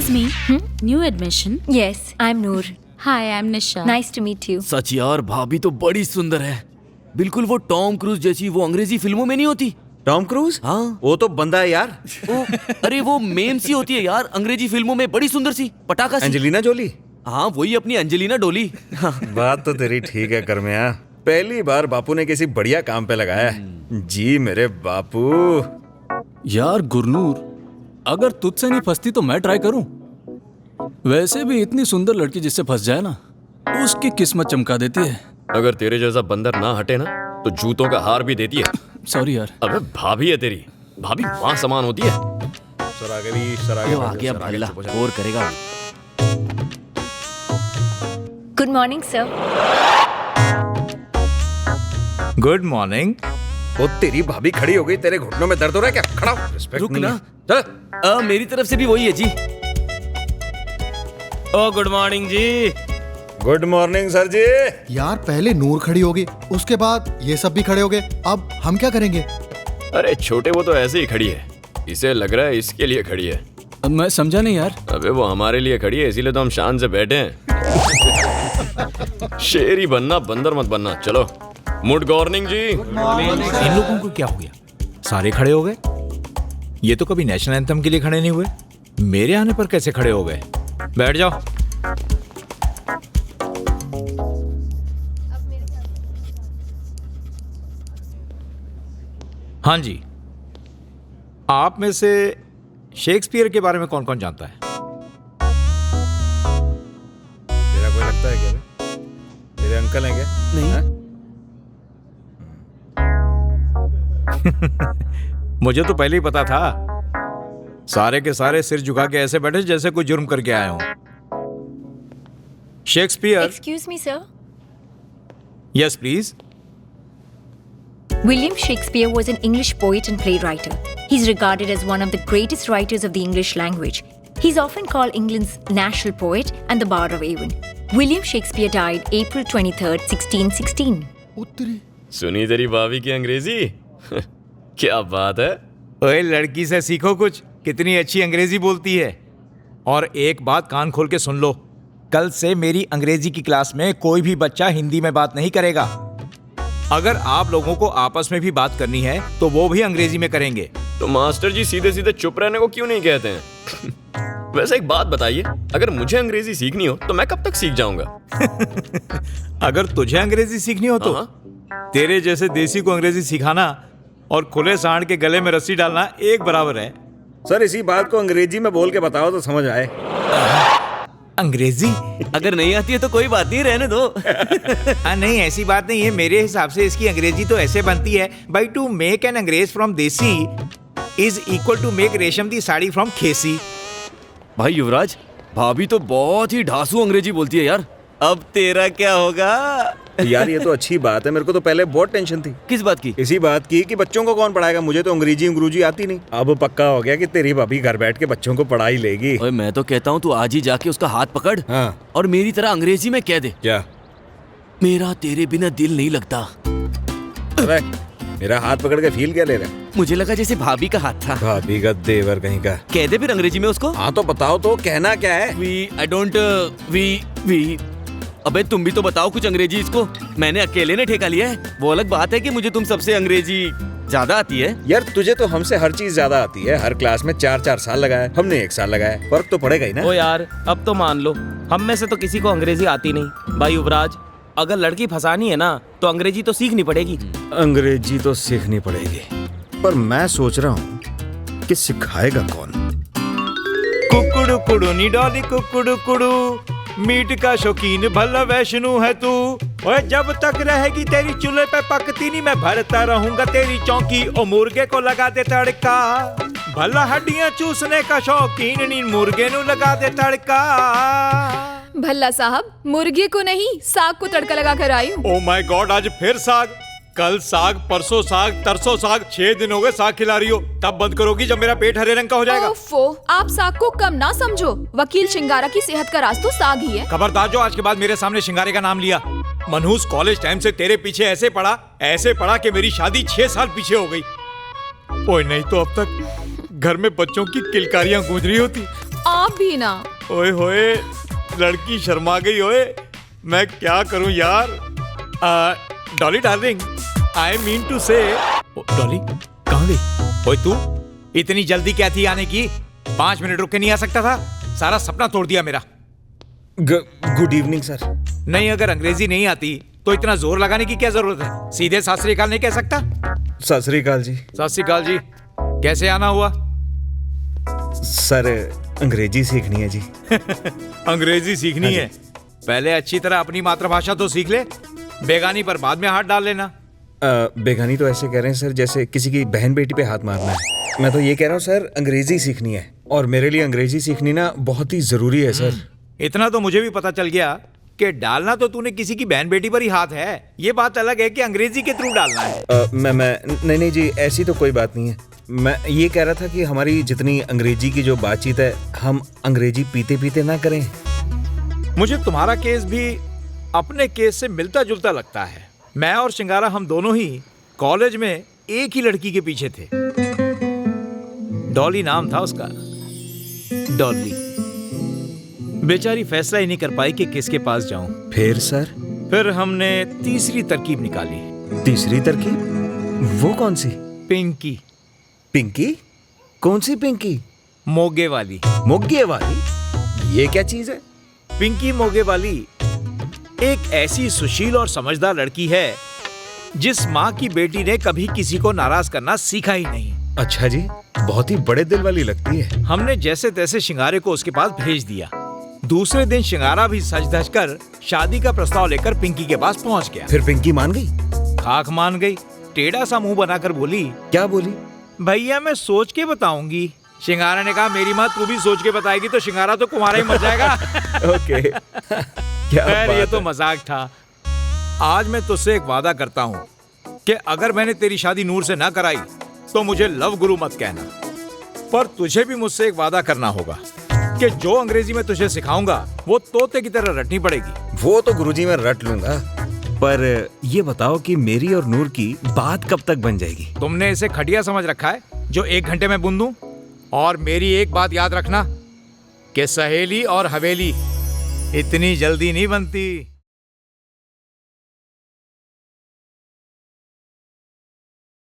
Excuse me. New admission. Yes, I'm Noor. Hi, I'm Nisha. Nice to meet you. सच यार, भाभी तो बड़ी सुंदर है, बिल्कुल वो टॉम क्रूज जैसी वो अंग्रेजी फिल्मों में नहीं होती। Tom cruise? हाँ, वो तो बंदा है यार। अरे वो मेम सी होती है यार अंग्रेजी फिल्मों में, बड़ी सुंदर सी, पटाखा सी। Angelina Jolie? हाँ, वही अपनी अंजेलिना डोली। बात तो तेरी ठीक है करमिया, पहली बार बापू ने किसी बढ़िया काम पे लगाया है। जी मेरे बापू। यार गुरनूर, अगर तुझसे नहीं फंसती तो मैं ट्राई करूं। वैसे भी इतनी सुंदर लड़की जिससे फंस जाए ना, उसकी किस्मत चमका देती है। अगर तेरे जैसा बंदर ना हटे ना तो जूतों का हार भी देती है। सॉरी यार। अबे भाभी है तेरी, भाभी माँ समान होती है। आ गया भल्ला, और करेगा। Good morning, sir. Good morning. वो तेरी भाभी खड़ी हो गई, तेरे घुटनों में दर्द हो रहा है क्या? खड़ा हो, रिस्पेक्ट रुक नहीं ना। है। चल। मेरी तरफ से भी वही है जी। ओ गुड मॉर्निंग जी। गुड मॉर्निंग सर जी। यार पहले नूर खड़ी होगी, उसके बाद ये सब भी खड़े हो गए, अब हम क्या करेंगे? अरे छोटे, वो तो ऐसे ही खड़ी है, इसे लग रहा है इसके लिए खड़ी है। मैं समझा नहीं यार। अबे वो हमारे लिए खड़ी है, इसीलिए तो हम शान से बैठे हैं। शेर ही बनना, बंदर मत बनना। चलो। गुड मॉर्निंग जी। इन लोगों को क्या हो गया? सारे खड़े हो गए। ये तो कभी नेशनल एंथम के लिए खड़े नहीं हुए, मेरे आने पर कैसे खड़े हो गए? बैठ जाओ। हाँ जी, आप में से शेक्सपियर के बारे में कौन कौन जानता है? तेरा कोई लगता है क्या? तेरे अंकल हैं क्या? नहीं। मुझे तो पहले ही पता था। सारे के सारे सिर झुका के ऐसे बैठे जैसे कोई जुर्म करके आए हों। Shakespeare. Excuse me, sir. Yes please. William Shakespeare was an English poet and playwright. He's regarded as one of the greatest writers of the English language. He's often called England's national poet and the Bard of Avon. William Shakespeare died April 23rd, 1616. सुनी तेरी भाभी की अंग्रेजी? क्या बात है। ओए लड़की से सीखो कुछ, कितनी अच्छी अंग्रेजी बोलती है। और एक बात कान खोल के सुन लो, कल से मेरी अंग्रेजी की क्लास में कोई भी बच्चा हिंदी में बात नहीं करेगा। अगर आप लोगों को आपस में भी बात करनी है तो वो भी अंग्रेजी में करेंगे। तो मास्टर जी सीधे सीधे चुप रहने को क्यों नहीं कहते हैं? वैसे एक बात बताइए, अगर मुझे अंग्रेजी सीखनी हो तो मैं कब तक सीख जाऊंगा? अगर तुझे अंग्रेजी सीखनी हो तो तेरे जैसे देसी को अंग्रेजी सिखाना और खुले सांड के गले में रस्सी डालना एक बराबर है। सर इसी बात को अंग्रेजी में बोल के बताओ तो समझ आए। अंग्रेजी अगर नहीं आती है तो कोई बात नहीं, रहने दो। नहीं ऐसी बात नहीं है। मेरे हिसाब से इसकी अंग्रेजी तो ऐसे बनती है, बाई टू मेक एन अंग्रेज फ्रॉम देसी इज इक्वल टू मेक रेशम दी साड़ी फ्रॉम खेसी। भाई युवराज, भाभी तो बहुत ही ढासू अंग्रेजी बोलती है यार। अब तेरा क्या होगा? यार ये तो अच्छी बात है, मेरे को तो पहले बहुत टेंशन थी। किस बात की? इसी बात की कि बच्चों को कौन पढ़ाएगा, मुझे तो अंग्रेजी आती नहीं। अब पक्का हो गया कि तेरी भाभी घर बैठ के बच्चों को पढ़ा ही लेगी। ओए मैं तो कहता हूँ तू आज ही जाके उसका हाथ पकड़ और मेरी तरह अंग्रेजी में कह दे, क्या मेरा तेरे बिना दिल नहीं लगता। अरे मेरा हाथ पकड़ के फील क्या ले रहा है? मुझे लगा जैसे भाभी का हाथ था। भाभी का देवर कहीं का। कह दे फिर अंग्रेजी में उसको। हाँ तो बताओ तो, कहना क्या है? वी अबे तुम भी तो बताओ कुछ अंग्रेजी इसको। मैंने अकेले ने ठेका लिया है। वो अलग बात है कि मुझे तुम सबसे अंग्रेजी ज्यादा आती है। यार तुझे तो हमसे हर चीज ज्यादा आती है। हर क्लास में 4-4 साल लगाए, हमने 1 साल लगाया, फर्क तो पड़ेगा ही ना। ओ यार अब तो मान लो, हम में से तो किसी को अंग्रेजी आती नहीं। भाई युवराज, अगर लड़की फंसानी है ना तो अंग्रेजी तो सीखनी पड़ेगी। अंग्रेजी तो सीखनी पड़ेगी, पर मैं सोच रहा हूँ कि सिखाएगा कौन? कुकुड़ू कुड़ू नी डॉली कुकुड़ू कुड़ू, मीट का शौकीन भला वैष्णु है तू। ओए जब तक रहेगी तेरी चूल्हे पे पकती नहीं, मैं भरता रहूंगा तेरी चौकी। ओ मुर्गे को लगा दे तड़का, भला हड्डियां चूसने का शौकीन नी, मुर्गे नु लगा दे तड़का। भल्ला साहब, मुर्गे को नहीं साग को तड़का लगा कर आई हूँ। ओ माय गॉड, आज फिर साग। कल साग, परसों साग, तरसों साग, 6 दिन हो गए साग खिला रही हो। तब बंद करोगी जब मेरा पेट हरे रंग का हो जाएगा। ओफो, आप साग को कम ना समझो। वकील शिंगारा की सेहत का राज तो साग ही है। खबरदार जो आज के बाद मेरे सामने शिंगारे का नाम लिया। मनहूस कॉलेज टाइम से तेरे पीछे ऐसे पड़ा कि मेरी शादी 6 साल पीछे हो गई। ओए नहीं तो अब तक घर में बच्चों की किलकारियां गूंज रही होती। आप भी ना। ओए होए, लड़की शर्मा गई ओए। मैं क्या करूं यार। Dolly darling, I mean to say. Dolly कहाँ गई? ओए तू, इतनी जल्दी क्या थी आने की? 5 मिनट रुक के नहीं आ सकता था? सारा सपना तोड़ दिया मेरा। Good evening sir. नहीं, अगर अंग्रेजी नहीं आती तो इतना जोर लगाने की क्या जरूरत है? सीधे सत श्री अकाल नहीं कह सकता? सत श्री अकाल जी। सत श्री अकाल जी। कैसे आना हुआ? सर अंग्रेजी सीखनी है जी। अंग्रेजी सीखनी है? पहले अच्छी तरह अपनी मातृभाषा तो सीख ले, बेगानी पर बाद में हाथ डाल लेना। बेगानी तो ऐसे कह रहे हैं सर जैसे किसी की बहन बेटी पे हाथ मारना है। मैं तो ये कह रहा हूँ सर, अंग्रेजी सीखनी है और मेरे लिए अंग्रेजी सीखनी ना बहुत ही जरूरी है सर। इतना तो मुझे भी पता चल गया कि डालना तो तूने किसी की बहन बेटी पर ही हाथ है। ये बात अलग है कि अंग्रेजी के थ्रू डालना है। मैं नहीं जी, ऐसी तो कोई बात नहीं है। मैं ये कह रहा था कि हमारी जितनी अंग्रेजी की जो बातचीत है, हम अंग्रेजी पीते पीते ना करें। मुझे तुम्हारा केस भी अपने केस से मिलता जुलता लगता है। मैं और शिंगारा हम दोनों ही कॉलेज में एक ही लड़की के पीछे थे। डॉली नाम था उसका। डॉली बेचारी फैसला ही नहीं कर पाई कि किसके पास जाऊं। फिर सर? फिर हमने तीसरी तरकीब निकाली। तीसरी तरकीब? वो कौन सी? पिंकी। पिंकी? कौन सी पिंकी? मोगे वाली। मोगे वाली? ये क्या चीज है? पिंकी मोगे वाली एक ऐसी सुशील और समझदार लड़की है जिस माँ की बेटी ने कभी किसी को नाराज करना सीखा ही नहीं। अच्छा जी, बहुत ही बड़े दिल वाली लगती है। हमने जैसे तैसे शिंगारे को उसके पास भेज दिया। दूसरे दिन शिंगारा भी सज धज कर शादी का प्रस्ताव लेकर पिंकी के पास पहुंच गया। फिर पिंकी मान गई? खाक मान गई। टेढ़ा सा मुंह बनाकर बोली। क्या बोली? भैया मैं सोच के बताऊंगी। शिंगारा ने कहा मेरी माँ तू भी सोच के बताएगी तो शिंगारा तो कुमारा ही मर जाएगा। ओके। खैर ये तो मजाक था। आज मैं तुझसे एक वादा करता हूँ कि अगर मैंने तेरी शादी नूर से ना कराई तो मुझे लव गुरु मत कहना। पर तुझे भी मुझसे एक वादा करना होगा कि जो अंग्रेजी में तुझे सिखाऊंगा वो तोते की तरह रटनी पड़ेगी। वो तो गुरुजी मैं रट लूंगा, पर ये बताओ कि मेरी और नूर की बात कब तक बन जाएगी? तुमने इसे खटिया समझ रखा है जो 1 घंटे में बुन दूं? और मेरी एक बात याद रखना कि सहेली और हवेली इतनी जल्दी नहीं बनती।